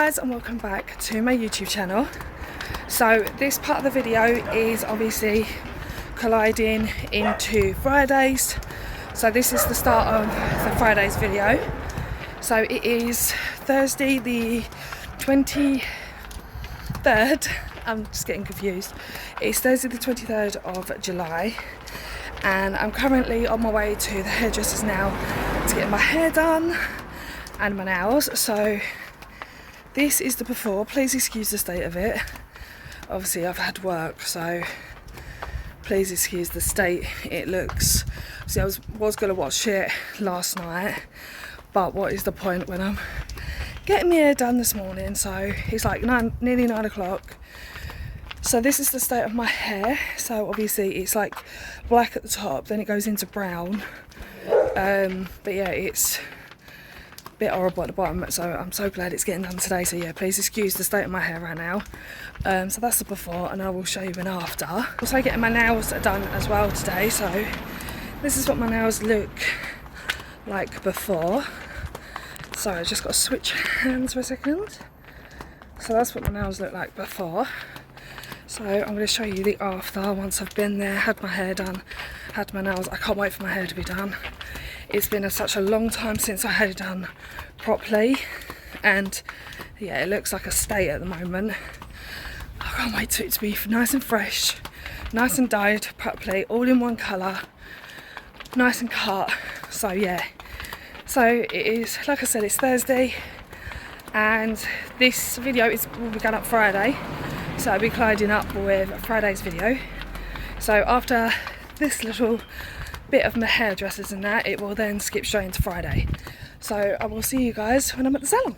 guys, and welcome back to my YouTube channel. So this part of the video is obviously colliding into Fridays. So this is the start of the Fridays video. So it is Thursday the 23rd. I'm just getting confused. It's Thursday the 23rd of July, and I'm currently on my way to the hairdressers now to get my hair done and my nails. So this is the before. Please excuse the state of it. Obviously I've had work, so please excuse the state it looks. See, I was going to watch it last night, but what is the point when I'm getting my hair done this morning? So it's like nearly 9 o'clock. So this is the state of my hair. So obviously it's like black at the top, then it goes into brown. But yeah, it's a bit horrible at the bottom, so I'm so glad it's getting done today. So yeah, please excuse the state of my hair right now. So that's the before, and I will show you an after. Also getting my nails done as well today. So this is what my nails look like before. Sorry, I just got to switch hands for a second. So that's what my nails look like before. So I'm going to show you the after once I've been there, had my hair done, had my nails. I can't wait for my hair to be done. It's been such a long time since I had it done properly, and yeah, it looks like a state at the moment. I can't wait for it to be nice and fresh, nice and dyed properly, all in one colour, nice and cut. So yeah, so it is, like I said, it's Thursday, and this video will be going up Friday. So I'll be colliding up with Friday's video. So after this little bit of my hairdressers and that, it will then skip straight into Friday. So I will see you guys when I'm at the salon.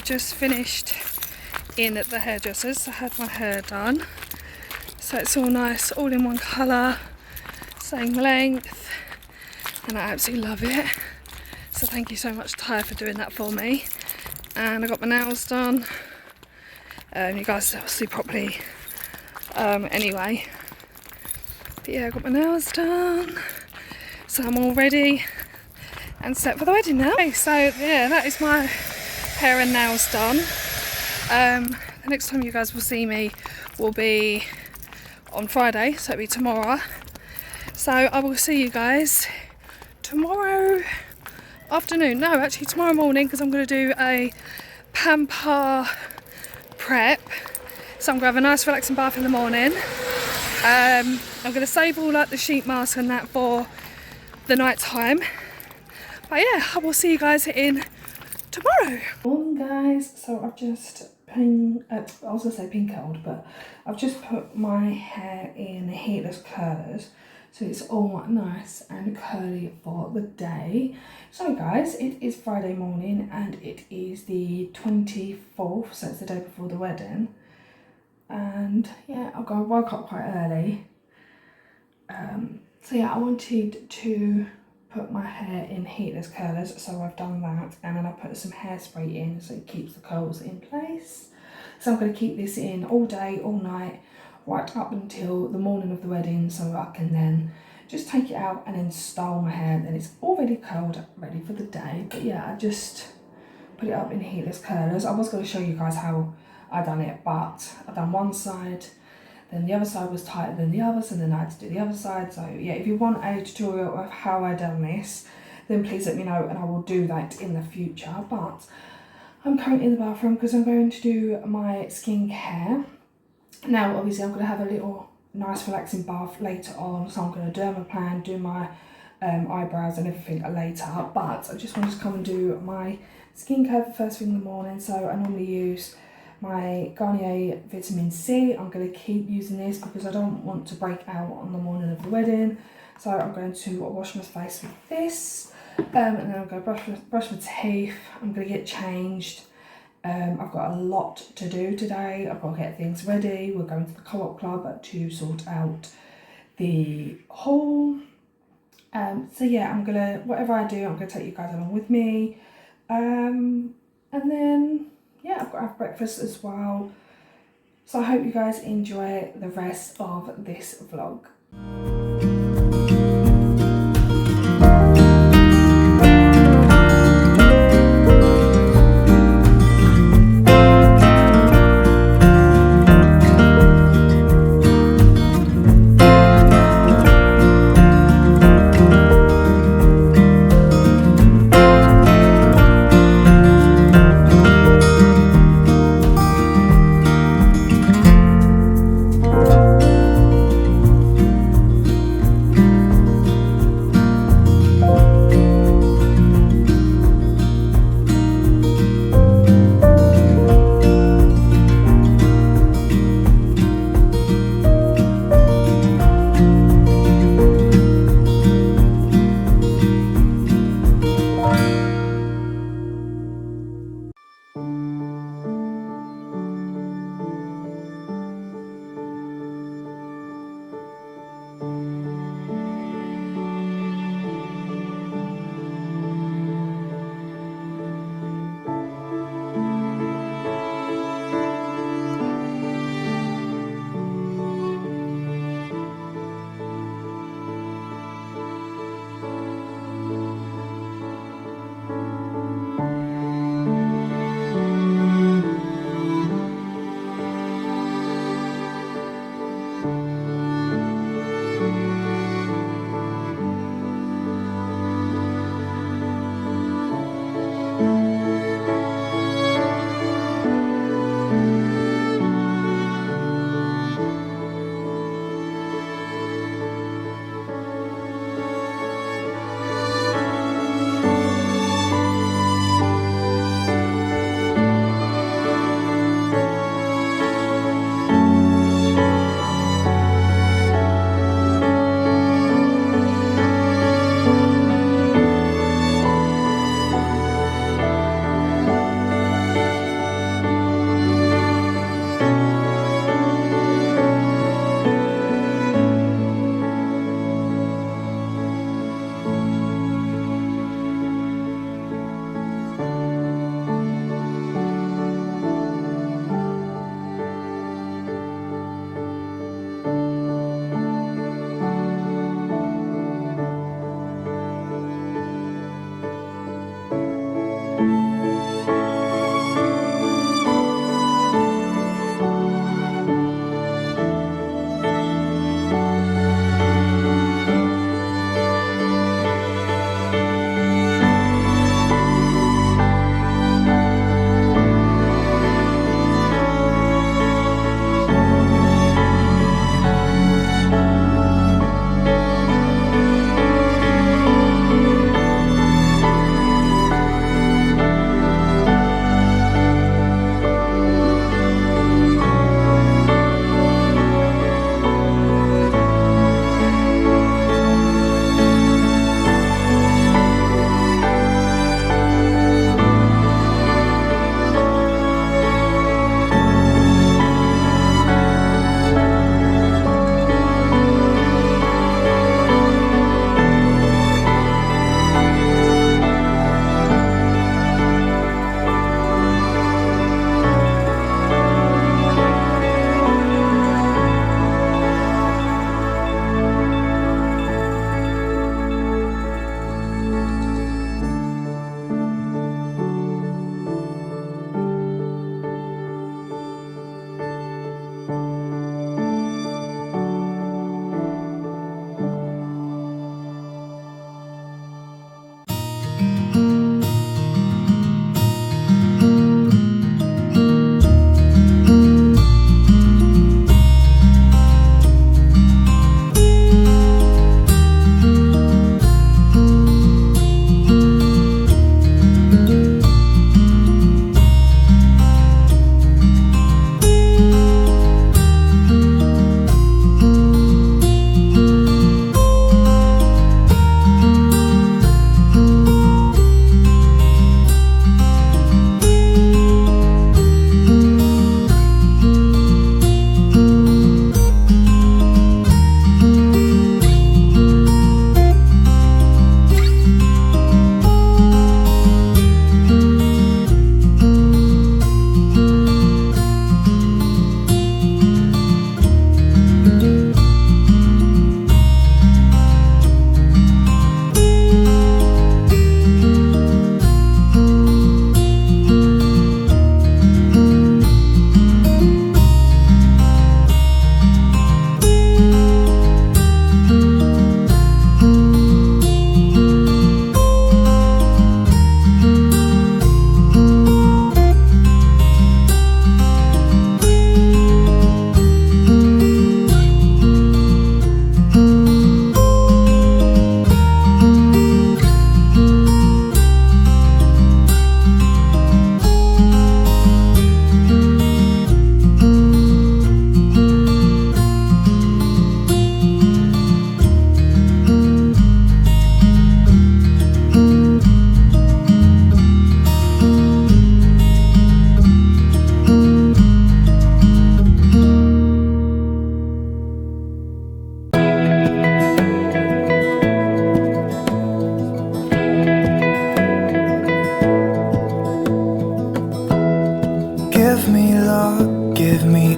Just finished in at the hairdressers. I had my hair done, so it's all nice, all in one colour, same length, and I absolutely love it. So thank you so much, Ty, for doing that for me. And I got my nails done. You guys will see properly anyway. But yeah, I got my nails done, so I'm all ready and set for the wedding now. Okay, so yeah, that is my hair and nails done. The next time you guys will see me will be on Friday, so it'll be tomorrow. So I will see you guys tomorrow afternoon. No, actually tomorrow morning, because I'm going to do a pamper prep. So I'm going to have a nice relaxing bath in the morning. I'm going to save all like the sheet mask and that for the night time. But yeah, I will see you guys in tomorrow. Morning guys, so I've just I was gonna say pink curled, but I've just put my hair in heatless curlers, so it's all nice and curly for the day. So guys, it is Friday morning and it is the 24th, so it's the day before the wedding. And yeah, I woke up quite early. So yeah, I wanted to put my hair in heatless curlers, so I've done that, and then I put some hairspray in so it keeps the curls in place. So I'm going to keep this in all day, all night, right up until the morning of the wedding, so I can then just take it out and then style my hair. Then it's already curled, ready for the day. But yeah, I just put it up in heatless curlers. I was going to show you guys how I done it, but I done one side, then the other side was tighter than the others, and then I had to do the other side. So yeah, if you want a tutorial of how I done this, then please let me know and I will do that in the future. But I'm currently in the bathroom because I'm going to do my skincare. Now obviously I'm going to have a little nice relaxing bath later on, so I'm going to dermaplane, do my eyebrows and everything later, but I just wanted to come and do my skincare the first thing in the morning. So I normally use my Garnier Vitamin C. I'm going to keep using this because I don't want to break out on the morning of the wedding. So I'm going to wash my face with this, and then I'm going to brush my teeth. I'm going to get changed. I've got a lot to do today. I've got to get things ready. We're going to the Co-op Club to sort out the haul. So yeah, I'm gonna, whatever I do, I'm gonna take you guys along with me. And then yeah, I've got to have breakfast as well. So I hope you guys enjoy the rest of this vlog.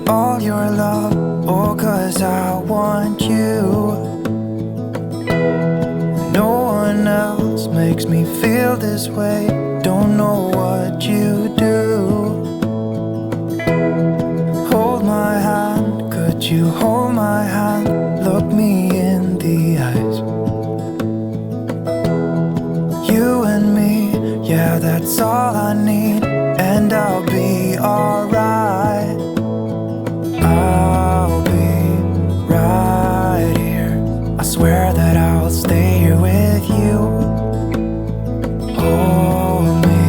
all your love, oh, 'cause I want you. No one else makes me feel this way. Don't know what you do. Hold my hand, could you hold my hand? Look me in the eyes. You and me, yeah, that's all I need. And I'll be alright. I'll be right here. I swear that I'll stay here with you. Hold me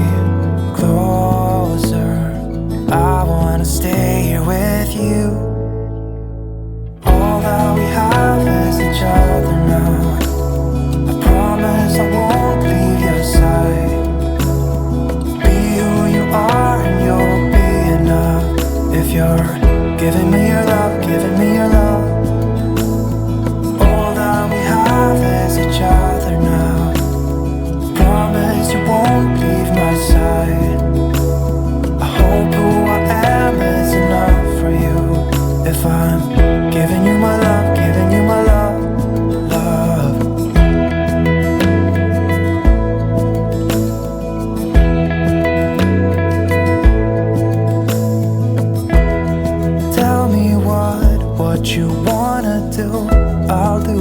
closer. I wanna stay here with you. All that we have is each other now. I promise I won't leave your side. Be who you are and you'll be enough. If you're giving me your love, giving me your love. All that we have is each other now. Promise you won't leave my side. I hope who I am is enough for you. If I'm giving you my love, giving you my love, love. Tell me what you wanna do. I'll do